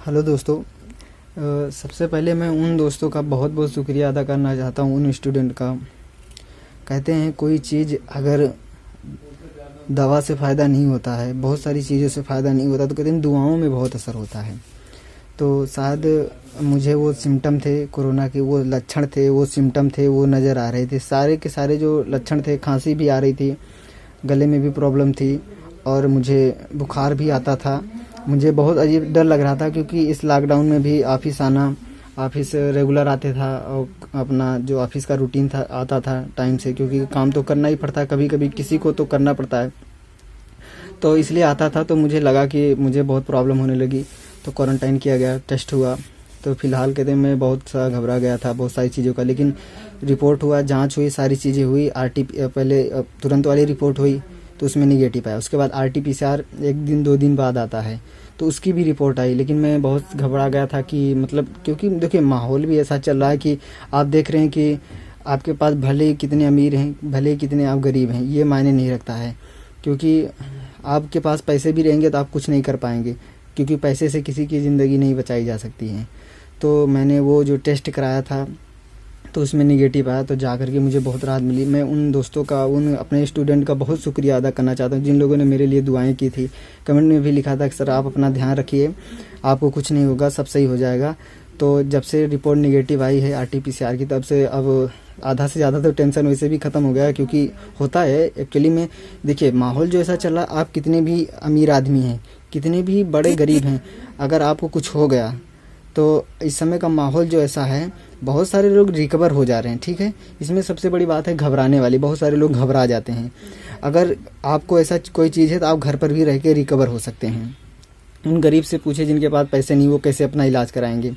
Hello दोस्तों। सबसे पहले मैं उन दोस्तों का बहुत बहुत शुक्रिया अदा करना चाहता हूँ, उन स्टूडेंट का। कहते हैं कोई चीज़ अगर दवा से फ़ायदा नहीं होता है, बहुत सारी चीज़ों से फ़ायदा नहीं होता, तो कहते हैं दुआओं में बहुत असर होता है। तो शायद मुझे वो सिम्टम थे कोरोना के, वो लक्षण थे, वो सिम्टम थे, वो नज़र आ रहे थे। सारे के सारे जो लक्षण थे, खांसी भी आ रही थी, गले में भी प्रॉब्लम थी और मुझे बुखार भी आता था। मुझे बहुत अजीब डर लग रहा था क्योंकि इस लॉकडाउन में भी ऑफिस आना, ऑफिस रेगुलर आते था और अपना जो ऑफिस का रूटीन था आता था टाइम से, क्योंकि काम तो करना ही पड़ता है, कभी कभी किसी को तो करना पड़ता है, तो इसलिए आता था। तो मुझे लगा कि मुझे बहुत प्रॉब्लम होने लगी, तो क्वारंटाइन किया गया, टेस्ट हुआ। तो फिलहाल कहते हैं मैं बहुत सा घबरा गया था बहुत सारी चीज़ों का, लेकिन रिपोर्ट हुआ, जांच हुई, सारी चीज़ें हुई। पहले तुरंत वाली रिपोर्ट हुई तो उसमें निगेटिव आया। उसके बाद RT-PCR 1 दिन 2 दिन बाद आता है, तो उसकी भी रिपोर्ट आई। लेकिन मैं बहुत घबरा गया था कि मतलब, क्योंकि देखिए माहौल भी ऐसा चल रहा है कि आप देख रहे हैं कि आपके पास भले ही कितने अमीर हैं, भले ही कितने आप गरीब हैं, ये मायने नहीं रखता है। क्योंकि आपके पास पैसे भी रहेंगे तो आप कुछ नहीं कर पाएंगे, क्योंकि पैसे से किसी की ज़िंदगी नहीं बचाई जा सकती है। तो मैंने वो जो टेस्ट कराया था तो उसमें निगेटिव आया, तो जा कर के मुझे बहुत राहत मिली। मैं उन दोस्तों का, उन अपने स्टूडेंट का बहुत शुक्रिया अदा करना चाहता हूँ जिन लोगों ने मेरे लिए दुआएं की थी। कमेंट में भी लिखा था कि सर आप अपना ध्यान रखिए, आपको कुछ नहीं होगा, सब सही हो जाएगा। तो जब से रिपोर्ट निगेटिव आई है RT-PCR की, तब से अब आधा से ज़्यादा तो टेंशन वैसे भी ख़त्म हो गया। क्योंकि होता है एक्चुअली में, देखिए माहौल जो ऐसा चल रहा, आप कितने भी अमीर आदमी हैं, कितने भी बड़े गरीब हैं, अगर आपको कुछ हो गया तो इस समय का माहौल जो ऐसा है, बहुत सारे लोग रिकवर हो जा रहे हैं। ठीक है, इसमें सबसे बड़ी बात है घबराने वाली, बहुत सारे लोग घबरा जाते हैं। अगर आपको ऐसा कोई चीज़ है तो आप घर पर भी रह के रिकवर हो सकते हैं। उन गरीब से पूछे जिनके पास पैसे नहीं, वो कैसे अपना इलाज कराएंगे।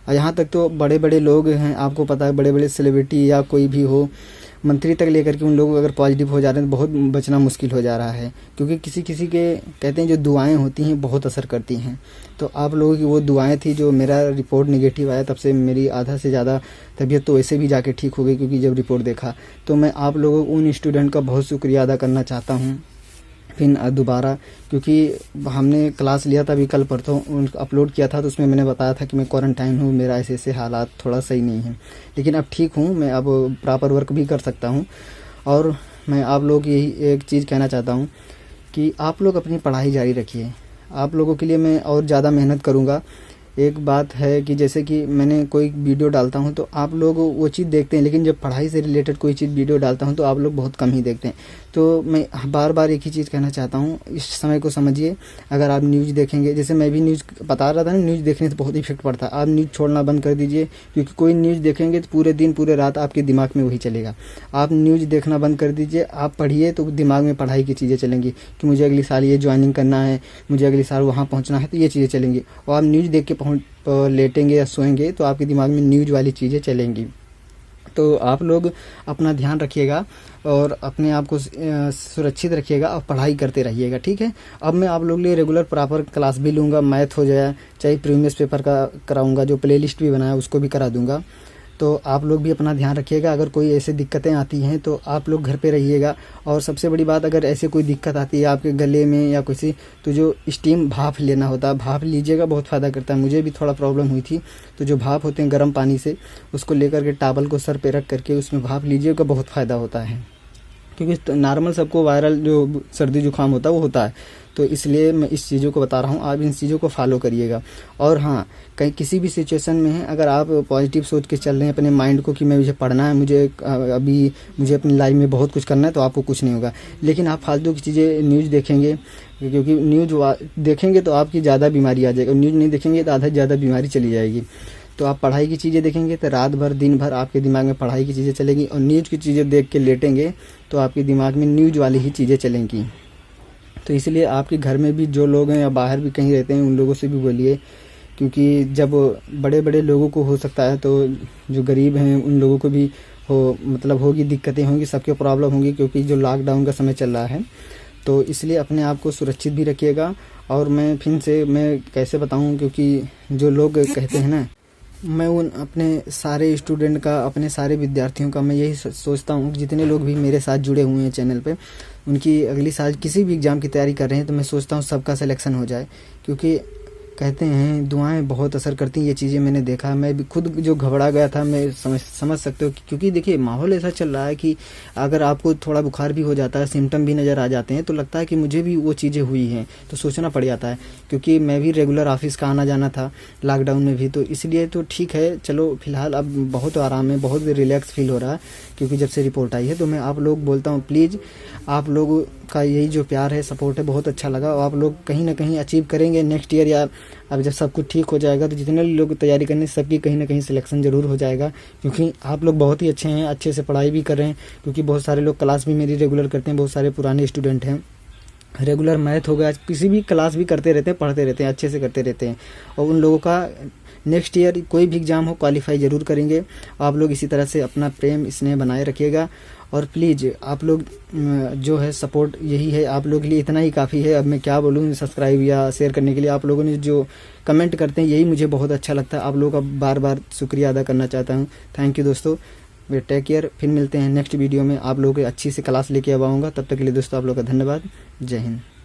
और यहाँ तक तो बड़े बड़े लोग हैं, आपको पता है, बड़े बड़े सेलिब्रिटी या कोई भी हो, मंत्री तक लेकर के उन लोग अगर पॉजिटिव हो जा रहे हैं तो बहुत बचना मुश्किल हो जा रहा है। क्योंकि किसी किसी के कहते हैं जो दुआएं होती हैं बहुत असर करती हैं। तो आप लोगों की वो दुआएं थी, जो मेरा रिपोर्ट निगेटिव आया तब से मेरी आधा से ज़्यादा तबीयत तो वैसे भी जाके ठीक हो गई। क्योंकि जब रिपोर्ट देखा तो मैं आप लोगों उन स्टूडेंट का बहुत शुक्रिया अदा करना चाहता हूँ फिर दोबारा। क्योंकि हमने क्लास लिया था अभी कल परसों, अपलोड किया था, तो उसमें मैंने बताया था कि मैं क्वारंटाइन हूँ, मेरा ऐसे ऐसे हालात थोड़ा सही नहीं है, लेकिन अब ठीक हूँ, मैं अब प्रॉपर वर्क भी कर सकता हूँ। और मैं आप लोग को यही एक चीज़ कहना चाहता हूँ कि आप लोग अपनी पढ़ाई जारी रखिए। आप लोगों के लिए मैं और ज़्यादा मेहनत करूँगा। एक बात है कि जैसे कि मैंने कोई वीडियो डालता हूँ तो आप लोग वो चीज़ देखते हैं, लेकिन जब पढ़ाई से रिलेटेड कोई चीज़ वीडियो डालता हूँ तो आप लोग बहुत कम ही देखते हैं। तो मैं बार बार एक ही चीज़ कहना चाहता हूँ, इस समय को समझिए। अगर आप न्यूज़ देखेंगे, जैसे मैं भी न्यूज़ बता रहा था ना, न्यूज़ देखने से बहुत इफेक्ट पड़ता है। आप न्यूज़ छोड़ना बंद कर दीजिए, क्योंकि कोई न्यूज़ देखेंगे तो पूरे दिन पूरे रात आपके दिमाग में वही चलेगा। आप न्यूज़ देखना बंद कर दीजिए, आप पढ़िए, तो दिमाग में पढ़ाई की चीज़ें चलेंगी कि मुझे अगली साल ये ज्वाइनिंग करना है, मुझे अगली साल वहाँ पहुँचना है, तो ये चीज़ें चलेंगी। और आप न्यूज़ देख के लेटेंगे या सोएंगे तो आपके दिमाग में न्यूज़ वाली चीज़ें चलेंगी। तो आप लोग अपना ध्यान रखिएगा और अपने आप को सुरक्षित रखिएगा और पढ़ाई करते रहिएगा। ठीक है, अब मैं आप लोग लिए रेगुलर प्रॉपर क्लास भी लूँगा, मैथ हो जाए, चाहे प्रीवियस पेपर का कराऊँगा, जो प्लेलिस्ट भी बनाया उसको भी करा दूँगा। तो आप लोग भी अपना ध्यान रखिएगा। अगर कोई ऐसे दिक्कतें आती हैं तो आप लोग घर पे रहिएगा। और सबसे बड़ी बात, अगर ऐसे कोई दिक्कत आती है आपके गले में या किसी, तो जो स्टीम भाप लेना होता है, भाप लीजिएगा, बहुत फ़ायदा करता है। मुझे भी थोड़ा प्रॉब्लम हुई थी, तो जो भाप होते हैं गर्म पानी से, उसको लेकर के टावल को सर पे रख करके उसमें भाप लीजिएगा, बहुत फ़ायदा होता है। क्योंकि नॉर्मल सबको वायरल जो सर्दी जुकाम होता है वो होता है, तो इसलिए मैं इस चीज़ों को बता रहा हूँ, आप इन चीज़ों को फॉलो करिएगा। और हाँ, कहीं किसी भी सिचुएशन में है, अगर आप पॉजिटिव सोच के चल रहे हैं अपने माइंड को कि मैं मुझे पढ़ना है, मुझे अपनी लाइफ में बहुत कुछ करना है, तो आपको कुछ नहीं होगा। लेकिन आप फालतू की चीज़ें न्यूज़ देखेंगे, क्योंकि न्यूज़ देखेंगे तो आपकी ज़्यादा बीमारी आ जाएगी, और न्यूज़ नहीं देखेंगे तो आधा ज़्यादा बीमारी चली जाएगी। तो आप पढ़ाई की चीज़ें देखेंगे तो रात भर दिन भर आपके दिमाग में पढ़ाई की चीज़ें चलेंगी, और न्यूज़ की चीज़ें देख के लेटेंगे तो आपके दिमाग में न्यूज़ वाली ही चीज़ें चलेंगी। तो इसलिए आपके घर में भी जो लोग हैं या बाहर भी कहीं रहते हैं, उन लोगों से भी बोलिए, क्योंकि जब बड़े बड़े लोगों को हो सकता है तो जो गरीब हैं उन लोगों को भी होगी, दिक्कतें होंगी, सबके प्रॉब्लम होंगी, क्योंकि जो लॉकडाउन का समय चल रहा है। तो इसलिए अपने आप को सुरक्षित भी रखिएगा। और मैं फिर से मैं कैसे बताऊँ, क्योंकि जो लोग कहते हैं ना, मैं उन अपने सारे स्टूडेंट का, अपने सारे विद्यार्थियों का मैं यही सोचता हूँ, जितने लोग भी मेरे साथ जुड़े हुए हैं चैनल पे, उनकी अगली साल किसी भी एग्ज़ाम की तैयारी कर रहे हैं, तो मैं सोचता हूँ सबका सिलेक्शन हो जाए। क्योंकि कहते हैं दुआएं बहुत असर करती हैं, ये चीज़ें मैंने देखा है। मैं भी खुद जो घबरा गया था, मैं समझ सकते हो, क्योंकि देखिए माहौल ऐसा चल रहा है कि अगर आपको थोड़ा बुखार भी हो जाता है, सिम्टम भी नज़र आ जाते हैं, तो लगता है कि मुझे भी वो चीज़ें हुई हैं, तो सोचना पड़ जाता है। क्योंकि मैं भी रेगुलर ऑफिस का आना जाना था लॉकडाउन में भी, तो इसलिए तो ठीक है, चलो फिलहाल अब बहुत आराम है, बहुत रिलैक्स फील हो रहा है क्योंकि जब से रिपोर्ट आई है। तो मैं आप लोग बोलता हूँ, प्लीज़ आप लोगों का यही जो प्यार है, सपोर्ट है, बहुत अच्छा लगा। और आप लोग कहीं ना कहीं अचीव करेंगे नेक्स्ट ईयर, या अब जब सब कुछ ठीक हो जाएगा तो जितने लोग तैयारी करने, सबकी कहीं ना कहीं सिलेक्शन ज़रूर हो जाएगा। क्योंकि आप लोग बहुत ही अच्छे हैं, अच्छे से पढ़ाई भी कर रहे हैं। क्योंकि बहुत सारे लोग क्लास भी मेरी रेगुलर करते हैं, बहुत सारे पुराने स्टूडेंट हैं, रेगुलर मैथ हो गया, किसी भी क्लास भी करते रहते हैं, पढ़ते रहते हैं, अच्छे से करते रहते हैं। और उन लोगों का नेक्स्ट ईयर कोई भी एग्ज़ाम हो क्वालिफाई ज़रूर करेंगे। आप लोग इसी तरह से अपना प्रेम स्नेह बनाए रखिएगा। और प्लीज़ आप लोग जो है सपोर्ट यही है, आप लोगों के लिए इतना ही काफ़ी है। अब मैं क्या बोलूँ, सब्सक्राइब या शेयर करने के लिए आप लोगों ने जो कमेंट करते हैं, यही मुझे बहुत अच्छा लगता है। आप लोगों का बार बार शुक्रिया अदा करना चाहता हूँ। थैंक यू दोस्तों, वे टेक केयर। फिर मिलते हैं नेक्स्ट वीडियो में, आप लोगों की अच्छी सी क्लास लेके आऊँगा। तब तक के लिए दोस्तों आप लोगों का धन्यवाद। जय हिंद।